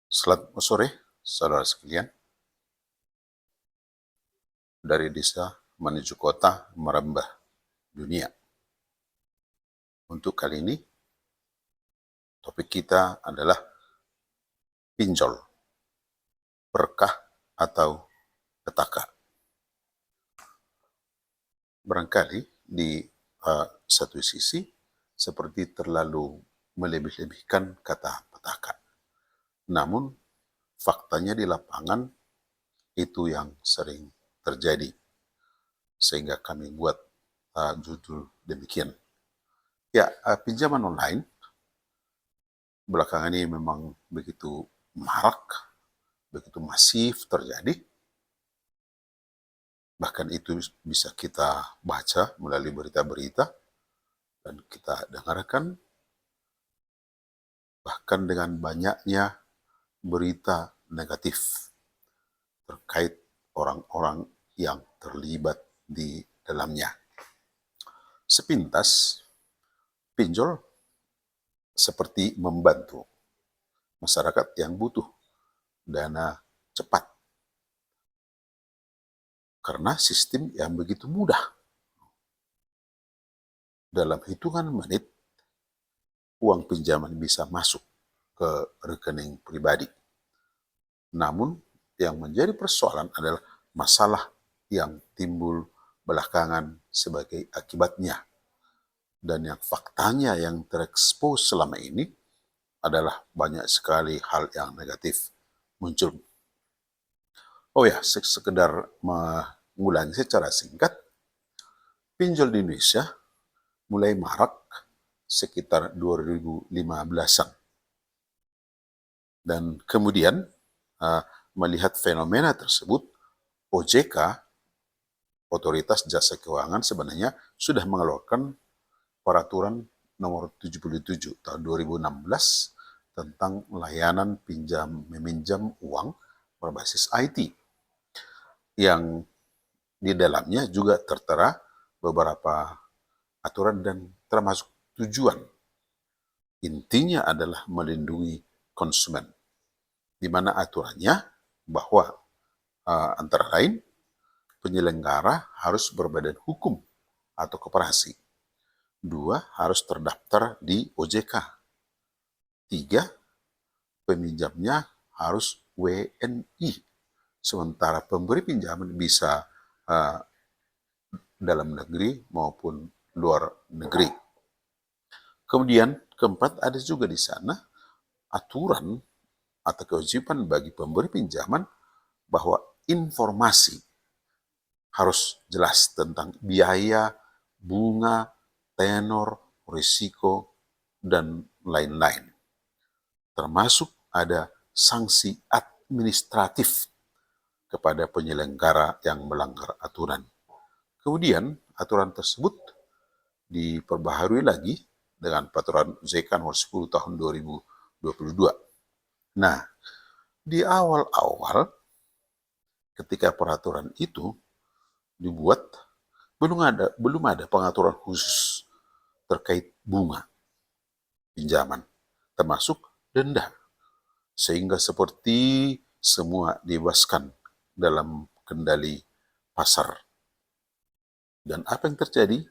Selamat sore, saudara sekalian. Dari desa menuju kota merambah dunia. Untuk kali ini, topik kita adalah pinjol, berkah atau petaka. Barangkali di satu sisi, seperti terlalu melebih-lebihkan kata petaka. Namun, faktanya di lapangan itu yang sering terjadi. Sehingga kami buat judul demikian. Ya, pinjaman online belakangan ini memang begitu marak, begitu masif terjadi. Bahkan itu bisa kita baca melalui berita-berita dan kita dengarkan. Bahkan dengan banyaknya berita negatif terkait orang-orang yang terlibat di dalamnya. Sepintas, pinjol seperti membantu masyarakat yang butuh dana cepat. Karena sistem yang begitu mudah. Dalam hitungan menit, uang pinjaman bisa masuk ke rekening pribadi. Namun, yang menjadi persoalan adalah masalah yang timbul belakangan sebagai akibatnya. Dan yang faktanya yang terekspos selama ini adalah banyak sekali hal yang negatif muncul. Oh ya, sekedar mengulangi secara singkat, pinjol di Indonesia mulai marak sekitar 2015-an. Dan kemudian melihat fenomena tersebut, OJK, Otoritas Jasa Keuangan, sebenarnya sudah mengeluarkan peraturan nomor 77 tahun 2016 tentang layanan meminjam uang berbasis IT, yang di dalamnya juga tertera beberapa aturan dan termasuk tujuan. Intinya adalah melindungi konsumen, di mana aturannya bahwa antara lain penyelenggara harus berbadan hukum atau koperasi. 2, harus terdaftar di OJK. 3, peminjamnya harus WNI. Sementara pemberi pinjaman bisa dalam negeri maupun luar negeri. Kemudian keempat, ada juga di sana aturan atau kewajiban bagi pemberi pinjaman bahwa informasi harus jelas tentang biaya, bunga, tenor, risiko, dan lain-lain. Termasuk ada sanksi administratif kepada penyelenggara yang melanggar aturan. Kemudian aturan tersebut diperbaharui lagi dengan peraturan OJK nomor 10 tahun 2022. Nah, di awal-awal ketika peraturan itu dibuat, belum ada pengaturan khusus terkait bunga pinjaman, termasuk denda, sehingga seperti semua dibebaskan dalam kendali pasar. Dan apa yang terjadi?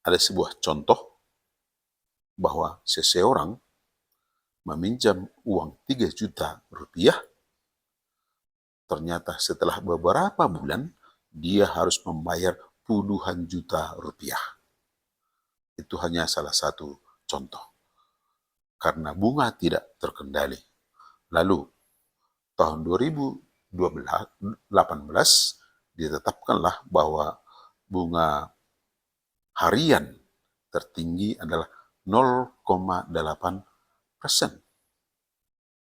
Ada sebuah contoh bahwa seseorang meminjam uang 3 juta rupiah, ternyata setelah beberapa bulan dia harus membayar puluhan juta rupiah. Itu hanya salah satu contoh. Karena bunga tidak terkendali. Lalu tahun 2018 ditetapkanlah bahwa bunga harian tertinggi adalah 0,8%.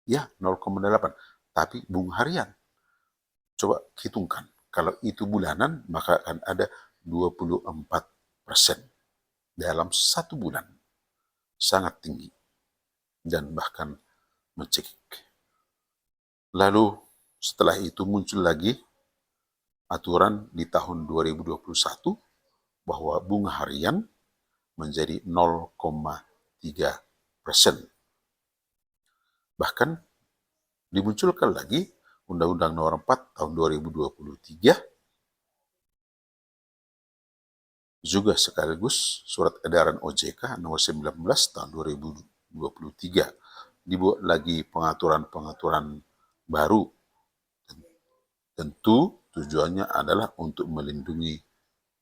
Ya, 0,8. Tapi bunga harian. Coba hitungkan. Kalau itu bulanan, maka akan ada 24% dalam 1 bulan. Sangat tinggi. Dan bahkan mencekik. Lalu setelah itu muncul lagi aturan di tahun 2021 bahwa bunga harian menjadi 0,3%. Bahkan Dimunculkan lagi Undang-Undang Nomor 4 tahun 2023, juga sekaligus Surat Edaran OJK Nomor 19 tahun 2023. Dibuat lagi pengaturan-pengaturan baru. Tentu tujuannya adalah untuk melindungi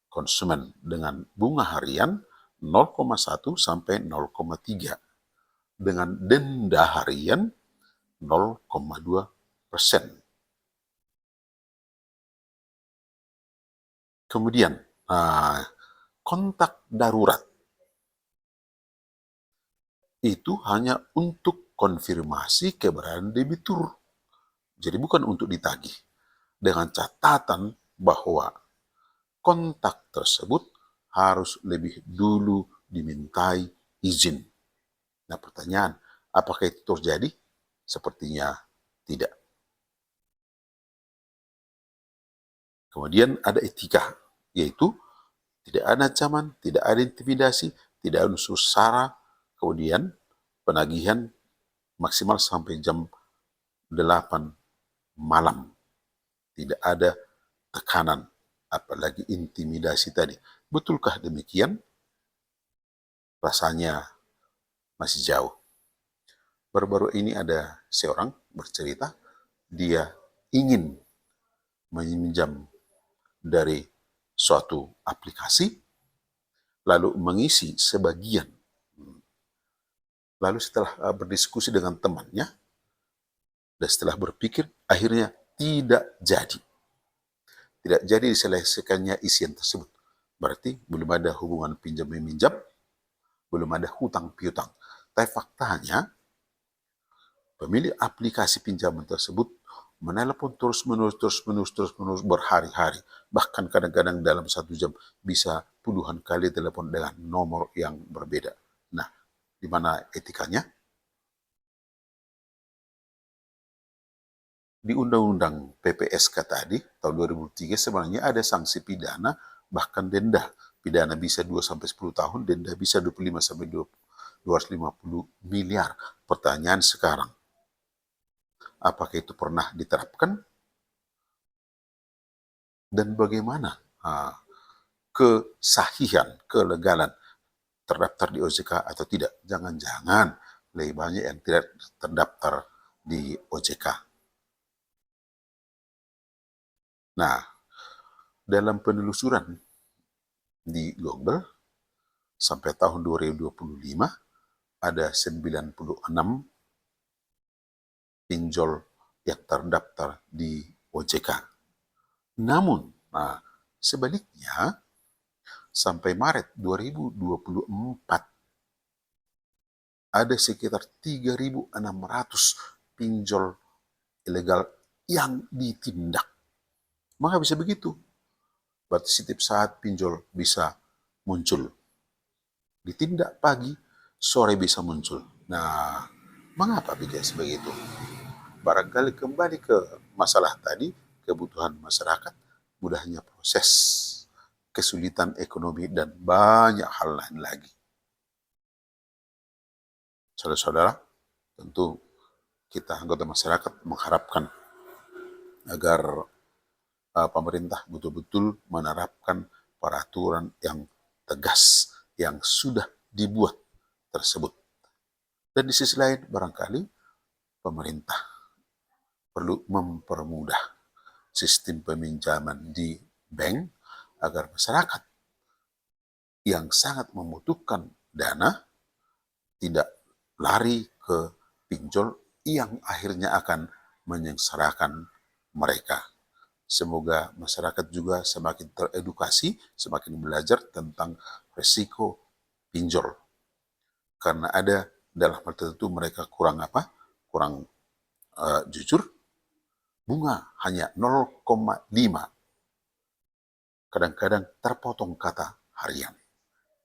konsumen dengan bunga harian 0,1 sampai 0,3 dengan denda harian 0,2%. Kemudian, kontak darurat itu hanya untuk konfirmasi keberadaan debitur. Jadi bukan untuk ditagih. Dengan catatan bahwa kontak tersebut harus lebih dulu dimintai izin. Nah, pertanyaan, apakah itu terjadi? Sepertinya tidak. Kemudian ada etika, yaitu tidak ada ancaman, tidak ada intimidasi, tidak ada unsur sara, kemudian penagihan maksimal sampai jam 8 malam. Tidak ada tekanan, apalagi intimidasi tadi. Betulkah demikian? Rasanya masih jauh. Baru-baru ini ada seorang bercerita, dia ingin meminjam dari suatu aplikasi, lalu mengisi sebagian. Lalu setelah berdiskusi dengan temannya, dan setelah berpikir, akhirnya tidak jadi. Tidak jadi diselesaikannya isian tersebut. Berarti belum ada hubungan pinjam-meminjam, belum ada hutang piutang. Tapi faktanya, pemilik aplikasi pinjaman tersebut menelepon terus-menerus berhari-hari. Bahkan kadang-kadang dalam 1 jam bisa puluhan kali telepon dengan nomor yang berbeda. Nah, di mana etikanya? Di Undang-Undang PPSK tadi, tahun 2003 sebenarnya ada sanksi pidana, bahkan denda. Pidana bisa 2-10 tahun, denda bisa 25-250 miliar. Pertanyaan sekarang, apakah itu pernah diterapkan? Dan bagaimana kesahihan, kelegalan terdaftar di OJK atau tidak? Jangan-jangan lebih banyak yang tidak terdaftar di OJK. Nah, dalam penelusuran di Google sampai tahun 2025 ada 96 pinjol yang terdaftar di OJK. Namun, sebaliknya sampai Maret 2024 ada sekitar 3.600 pinjol ilegal yang ditindak. Maka bisa begitu. Berarti setiap saat pinjol bisa muncul. Ditindak pagi, sore bisa muncul. Nah, mengapa bisa begitu? Barangkali kembali ke masalah tadi, kebutuhan masyarakat, mudahnya proses, kesulitan ekonomi, dan banyak hal lain lagi. Saudara-saudara, tentu kita anggota masyarakat mengharapkan agar pemerintah betul-betul menerapkan peraturan yang tegas yang sudah dibuat tersebut. Dan di sisi lain barangkali pemerintah perlu mempermudah sistem peminjaman di bank agar masyarakat yang sangat membutuhkan dana tidak lari ke pinjol yang akhirnya akan menyengsarakan mereka. Semoga masyarakat juga semakin teredukasi, semakin belajar tentang risiko pinjol. Karena ada dalam hal tertentu mereka kurang jujur, bunga hanya 0,5. Kadang-kadang terpotong kata harian.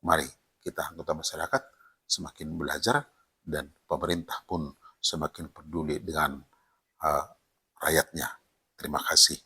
Mari kita anggota masyarakat semakin belajar dan pemerintah pun semakin peduli dengan rakyatnya. Terima kasih.